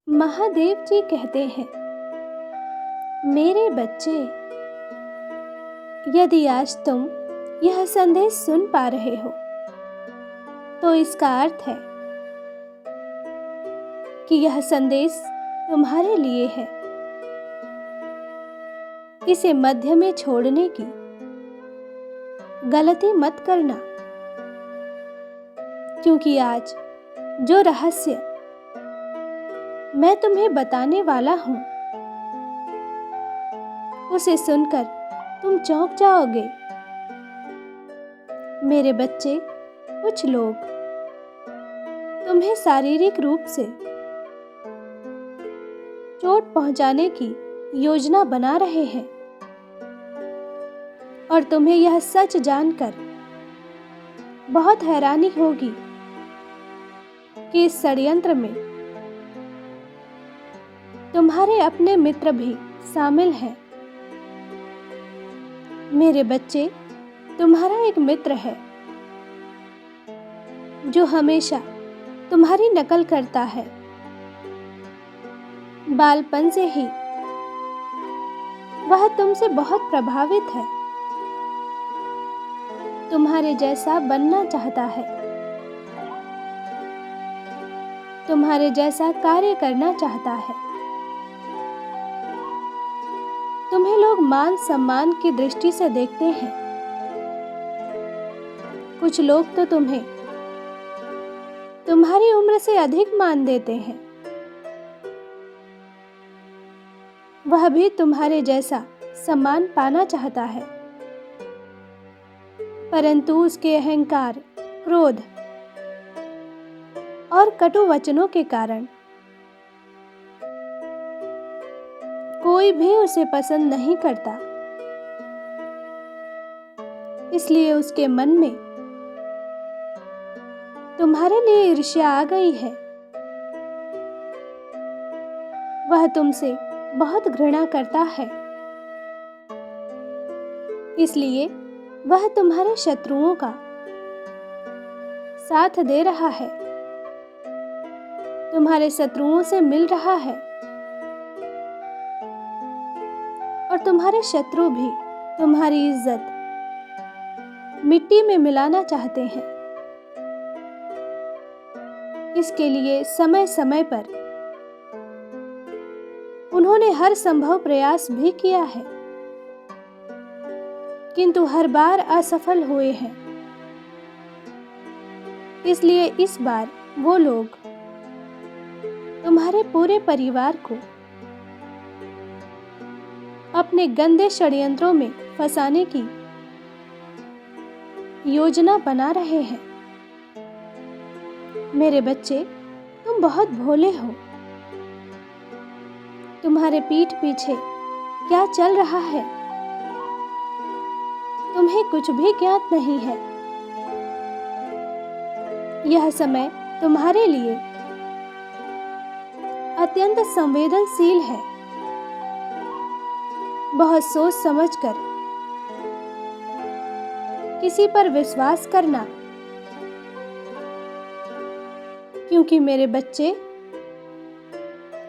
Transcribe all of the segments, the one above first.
महादेव जी कहते हैं, मेरे बच्चे, यदि आज तुम यह संदेश सुन पा रहे हो तो इसका अर्थ है कि यह संदेश तुम्हारे लिए है। इसे मध्य में छोड़ने की गलती मत करना, क्योंकि आज जो रहस्य मैं तुम्हें बताने वाला हूं उसे सुनकर तुम चौंक जाओगे। मेरे बच्चे, कुछ लोग तुम्हें शारीरिक रूप से चोट पहुंचाने की योजना बना रहे हैं और तुम्हें यह सच जानकर बहुत हैरानी होगी कि इस षड्यंत्र में तुम्हारे अपने मित्र भी शामिल हैं। मेरे बच्चे, तुम्हारा एक मित्र है जो हमेशा तुम्हारी नकल करता है। बालपन से ही वह तुमसे बहुत प्रभावित है, तुम्हारे जैसा बनना चाहता है, तुम्हारे जैसा कार्य करना चाहता है। तुम्हें लोग मान सम्मान की दृष्टि से देखते हैं। कुछ लोग तो तुम्हें तुम्हारी उम्र से अधिक मान देते हैं। वह भी तुम्हारे जैसा सम्मान पाना चाहता है, परंतु उसके अहंकार, क्रोध और कटु वचनों के कारण कोई भी उसे पसंद नहीं करता। इसलिए उसके मन में तुम्हारे लिए ईर्ष्या आ गई है। वह तुमसे बहुत घृणा करता है, इसलिए वह तुम्हारे शत्रुओं का साथ दे रहा है, तुम्हारे शत्रुओं से मिल रहा है और तुम्हारे शत्रु भी तुम्हारी इज्जत मिट्टी में मिलाना चाहते हैं। इसके लिए समय समय पर उन्होंने हर संभव प्रयास भी किया है, किंतु हर बार असफल हुए हैं। इसलिए इस बार वो लोग तुम्हारे पूरे परिवार को अपने गंदे षड्यंत्रों में फंसाने की योजना बना रहे हैं। मेरे बच्चे, तुम बहुत भोले हो। तुम्हारे पीठ पीछे क्या चल रहा है तुम्हें कुछ भी ज्ञात नहीं है। यह समय तुम्हारे लिए अत्यंत संवेदनशील है। बहुत सोच समझकर किसी पर विश्वास करना, क्योंकि मेरे बच्चे,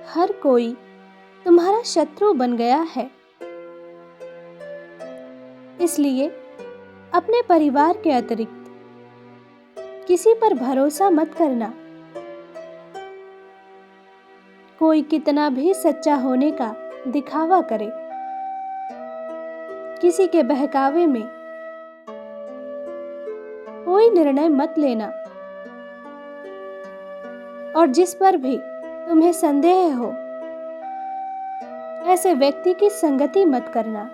हर कोई तुम्हारा शत्रु बन गया है। इसलिए अपने परिवार के अतिरिक्त किसी पर भरोसा मत करना। कोई कितना भी सच्चा होने का दिखावा करे, किसी के बहकावे में कोई निर्णय मत लेना और जिस पर भी तुम्हें संदेह हो ऐसे व्यक्ति की संगति मत करना।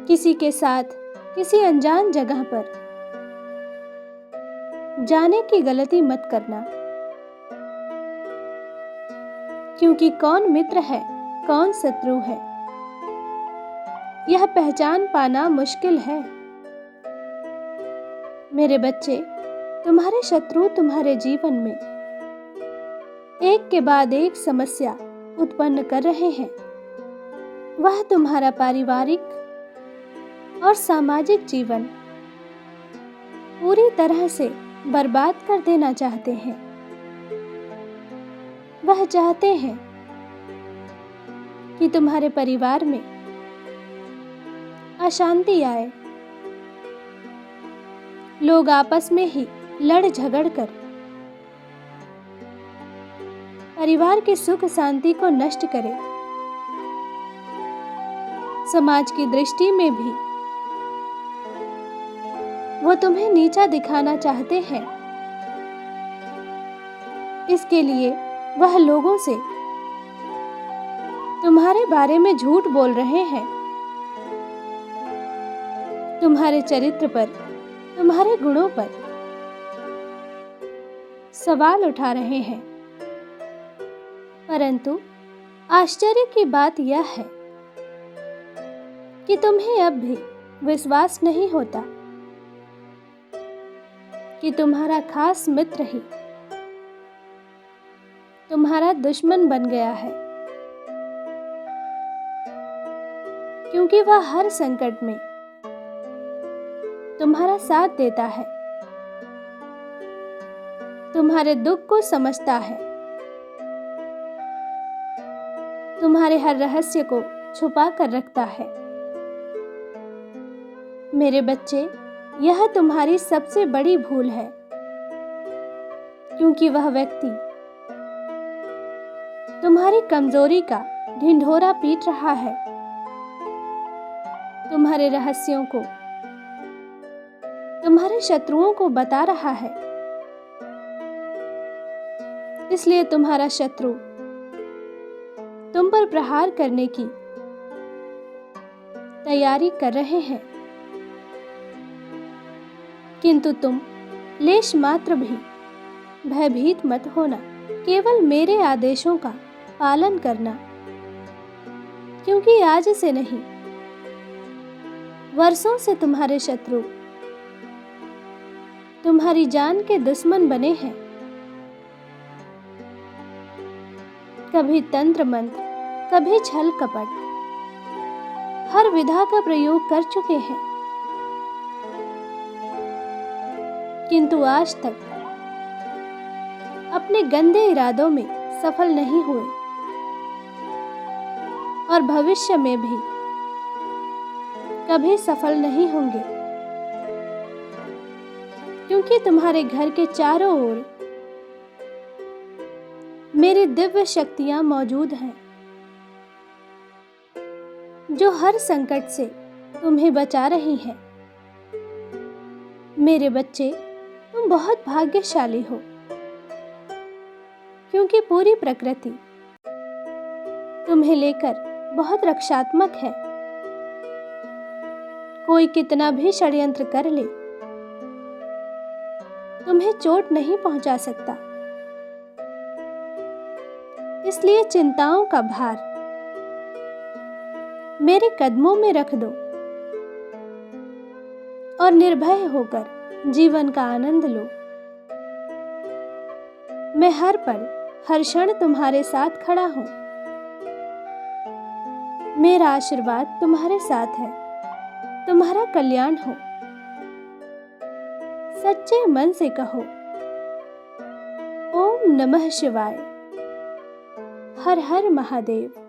किसी के साथ किसी अनजान जगह पर जाने की गलती मत करना, क्योंकि कौन मित्र है कौन शत्रु है यह पहचान पाना मुश्किल है। मेरे बच्चे, तुम्हारे शत्रु तुम्हारे जीवन में एक के बाद एक समस्या उत्पन्न कर रहे हैं। वह तुम्हारा पारिवारिक और सामाजिक जीवन पूरी तरह से बर्बाद कर देना चाहते हैं। वह चाहते हैं कि तुम्हारे परिवार में अशांति आए, लोग आपस में ही लड़ झगड़ कर परिवार की सुख शांति को नष्ट करें। समाज की दृष्टि में भी वो तुम्हें नीचा दिखाना चाहते हैं। इसके लिए वह लोगों से तुम्हारे बारे में झूठ बोल रहे हैं, तुम्हारे चरित्र पर, तुम्हारे गुणों पर सवाल उठा रहे हैं। परंतु आश्चर्य की बात यह है कि तुम्हें अब भी विश्वास नहीं होता कि तुम्हारा खास मित्र ही तुम्हारा दुश्मन बन गया है, क्योंकि वह हर संकट में तुम्हारा साथ देता है, तुम्हारे दुख को समझता है, तुम्हारे हर रहस्य को छुपा कर रखता है। मेरे बच्चे, यह तुम्हारी सबसे बड़ी भूल है, क्योंकि वह व्यक्ति तुम्हारी कमजोरी का ढिंढोरा पीट रहा है, तुम्हारे रहस्यों को तुम्हारे शत्रुओं को बता रहा है। इसलिए तुम्हारा शत्रु तुम पर प्रहार करने की तैयारी कर रहे हैं, किंतु तुम लेश मात्र भी भयभीत मत होना। केवल मेरे आदेशों का पालन करना, क्योंकि आज से नहीं, वर्षों से तुम्हारे शत्रु तुम्हारी जान के दुश्मन बने हैं। कभी तंत्र मंत्र, कभी छल कपट, हर विधा का प्रयोग कर चुके हैं, किंतु आज तक अपने गंदे इरादों में सफल नहीं हुए और भविष्य में भी कभी सफल नहीं होंगे, क्योंकि तुम्हारे घर के चारों ओर मेरी दिव्य शक्तियां मौजूद हैं, जो हर संकट से तुम्हें बचा रही हैं। मेरे बच्चे, तुम बहुत भाग्यशाली हो, क्योंकि पूरी प्रकृति तुम्हें लेकर बहुत रक्षात्मक है। कोई कितना भी षड्यंत्र कर ले, तुम्हें चोट नहीं पहुंचा सकता। इसलिए चिंताओं का भार मेरे कदमों में रख दो और निर्भय होकर जीवन का आनंद लो। मैं हर पल, हर क्षण तुम्हारे साथ खड़ा हूं। मेरा आशीर्वाद तुम्हारे साथ है, तुम्हारा कल्याण हो। सच्चे मन से कहो, ओम नमः शिवाय, हर हर महादेव।